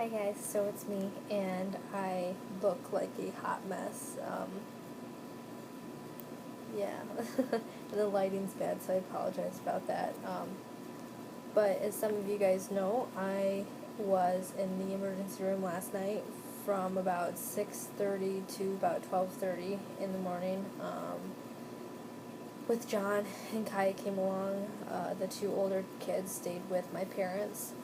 Hi guys, so it's me, and I look like a hot mess. Yeah, the lighting's bad, so I apologize about that. But as some of you guys know, I was in the emergency room last night from about 6:30 to about 12:30 in the morning. With John and Kai came along. The two older kids stayed with my parents.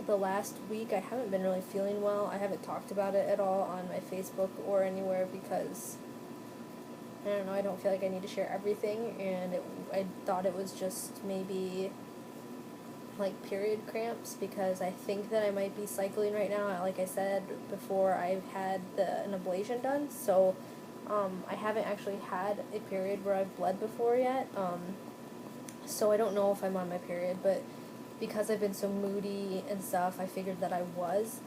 The last week I haven't been really feeling well. I haven't talked about it at all on my Facebook or anywhere because I don't know, I don't feel like I need to share everything, and I thought it was just maybe like period cramps because I think that I might be cycling right now. Like I said before, I've had an ablation done, so I haven't actually had a period where I've bled before yet. So I don't know if I'm on my period, but because I've been so moody and stuff, I figured that I was.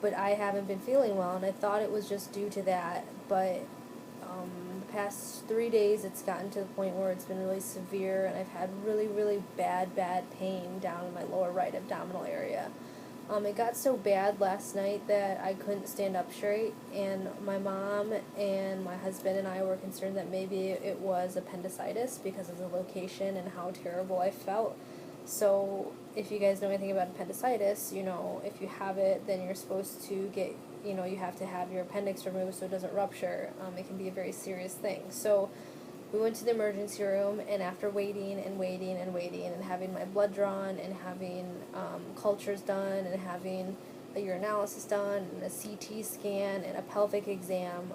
But I haven't been feeling well, and I thought it was just due to that. But the past 3 days, it's gotten to the point where it's been really severe, and I've had really, really bad pain down in my lower right abdominal area. It got so bad last night that I couldn't stand up straight, and my mom and my husband and I were concerned that maybe it was appendicitis because of the location and how terrible I felt. So if you guys know anything about appendicitis, if you have it, then you're supposed to you have to have your appendix removed so it doesn't rupture. It can be a very serious thing. So we went to the emergency room, and after waiting and waiting and waiting and having my blood drawn and having cultures done and having a urinalysis done and a CT scan and a pelvic exam,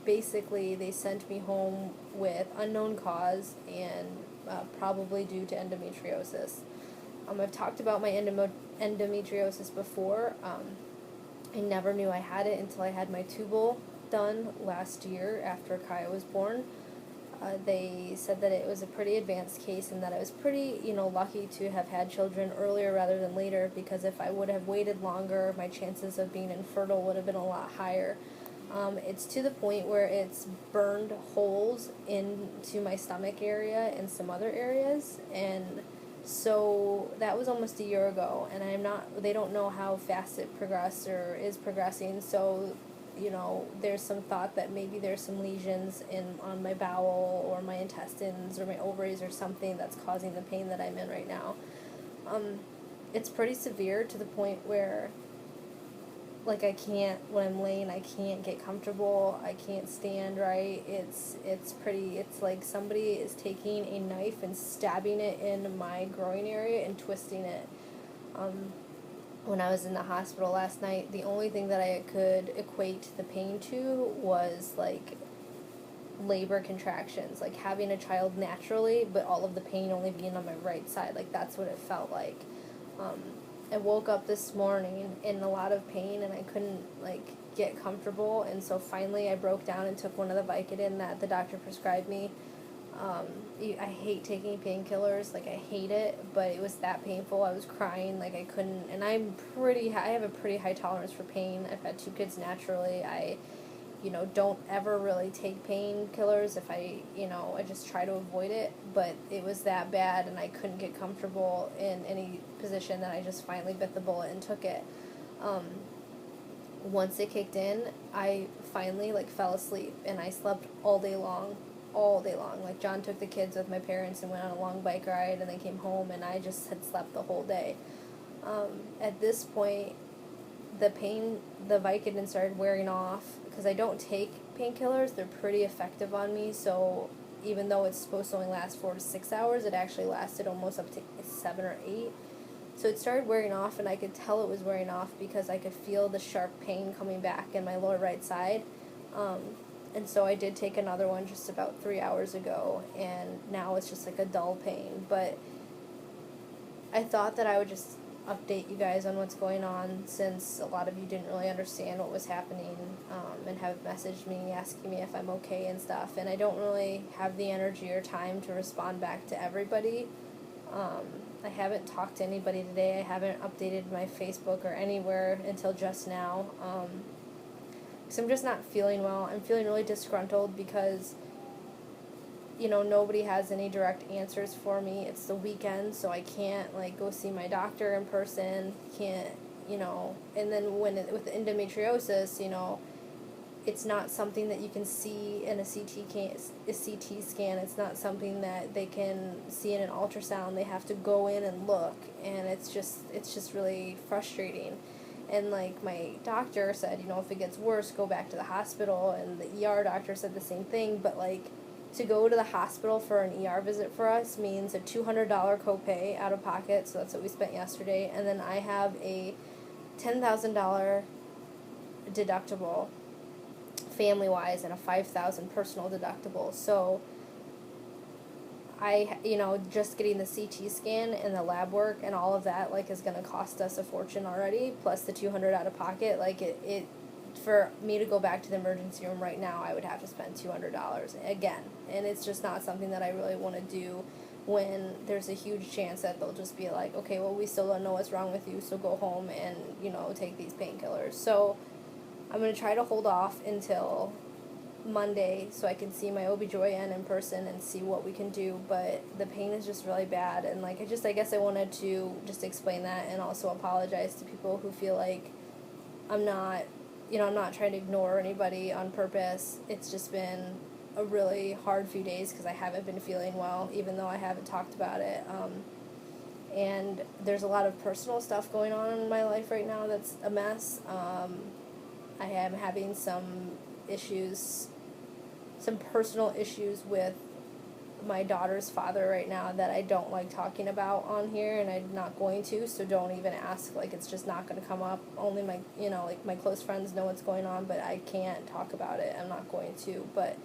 basically they sent me home with unknown cause and probably due to endometriosis. I've talked about my endometriosis before. I never knew I had it until I had my tubal done last year after Kaya was born. They said that it was a pretty advanced case and that I was pretty, lucky to have had children earlier rather than later, because if I would have waited longer, my chances of being infertile would have been a lot higher. It's to the point where it's burned holes into my stomach area and some other areas, and so that was almost a year ago, and they don't know how fast it progressed or is progressing, so there's some thought that maybe there's some lesions on my bowel or my intestines or my ovaries or something that's causing the pain that I'm in right now. It's pretty severe to the point where, like, when I'm laying, I can't get comfortable, I can't stand right. It's like somebody is taking a knife and stabbing it in my groin area and twisting it. When I was in the hospital last night, the only thing that I could equate the pain to was, like, labor contractions, like having a child naturally, but all of the pain only being on my right side. Like, that's what it felt like. I woke up this morning in a lot of pain, and I couldn't, like, get comfortable, and so finally I broke down and took one of the Vicodin that the doctor prescribed me. I hate taking painkillers, like, I hate it, but it was that painful. I was crying, like, I couldn't, and I have a pretty high tolerance for pain. I've had 2 kids naturally. I don't ever really take painkillers if I just try to avoid it, but it was that bad, and I couldn't get comfortable in any position that I just finally bit the bullet and took it. Once it kicked in, I finally, like, fell asleep, and I slept all day long. Like, John took the kids with my parents and went on a long bike ride, and they came home, and I just had slept the whole day. At this point, the Vicodin started wearing off, because I don't take painkillers. They're pretty effective on me, so even though it's supposed to only last 4 to 6 hours, it actually lasted almost up to 7 or 8. So it started wearing off, and I could tell it was wearing off because I could feel the sharp pain coming back in my lower right side. And so I did take another one just about 3 hours ago, and now it's just like a dull pain. But I thought that I would just update you guys on what's going on, since a lot of you didn't really understand what was happening, and have messaged me asking me if I'm okay and stuff, and I don't really have the energy or time to respond back to everybody. I haven't talked to anybody today. I haven't updated my Facebook or anywhere until just now, because I'm just not feeling well. I'm feeling really disgruntled because nobody has any direct answers for me. It's the weekend, so I can't, like, go see my doctor in person. Can't, you know, and then with endometriosis, you know, it's not something that you can see in a CT scan. It's not something that they can see in an ultrasound. They have to go in and look, and it's just really frustrating. And like my doctor said, you know, if it gets worse, go back to the hospital, and the ER doctor said the same thing, but like to go to the hospital for an ER visit for us means a $200 copay out of pocket, so that's what we spent yesterday, and then I have a $10,000 deductible family-wise and a $5,000 personal deductible. So you know, just getting the CT scan and the lab work and all of that, like, is going to cost us a fortune already, plus the $200 out of pocket. Like, it for me to go back to the emergency room right now, I would have to spend $200 again, and it's just not something that I really want to do when there's a huge chance that they'll just be like, okay, well, we still don't know what's wrong with you, so go home and, you know, take these painkillers. So I'm going to try to hold off until Monday so I can see my OB/GYN in person and see what we can do, but the pain is just really bad, and like I guess I wanted to just explain that and also apologize to people who feel like I'm not trying to ignore anybody on purpose. It's just been a really hard few days because I haven't been feeling well, even though I haven't talked about it. And there's a lot of personal stuff going on in my life right now that's a mess. I am having some personal issues with my daughter's father right now that I don't like talking about on here, and I'm not going to, so don't even ask. Like, it's just not going to come up. Only my, you know, like, my close friends know what's going on, but I can't talk about it. I'm not going to, but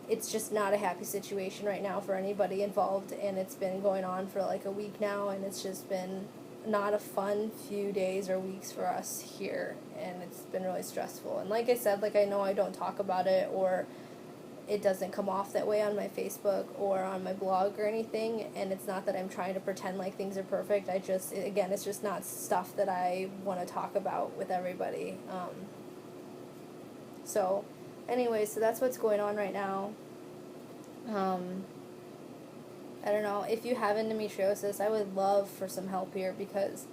it's just not a happy situation right now for anybody involved, and it's been going on for like a week now, and it's just been not a fun few days or weeks for us here, and it's been really stressful. And like I said, like, I know I don't talk about it, or it doesn't come off that way on my Facebook or on my blog or anything, and it's not that I'm trying to pretend like things are perfect. It's just not stuff that I want to talk about with everybody. So that's what's going on right now. I don't know, if you have endometriosis, I would love for some help here, because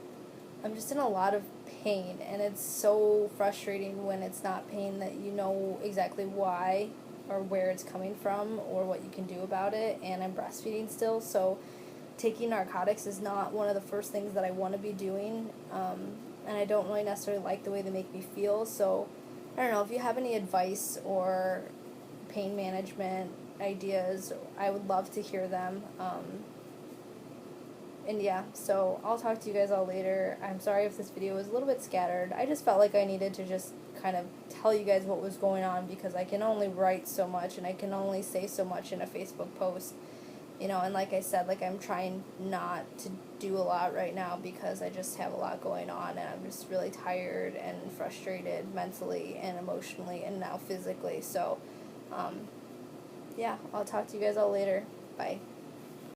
I'm just in a lot of pain, and it's so frustrating when it's not pain that you know exactly why or where it's coming from or what you can do about it, and I'm breastfeeding still, so taking narcotics is not one of the first things that I want to be doing, and I don't really necessarily like the way they make me feel. So I don't know, if you have any advice or pain management ideas, I would love to hear them. And yeah, so I'll talk to you guys all later. I'm sorry if this video was a little bit scattered. I just felt like I needed to just kind of tell you guys what was going on, because I can only write so much and I can only say so much in a Facebook post, you know, and like I said, like, I'm trying not to do a lot right now because I just have a lot going on, and I'm just really tired and frustrated mentally and emotionally and now physically. So yeah, I'll talk to you guys all later. Bye.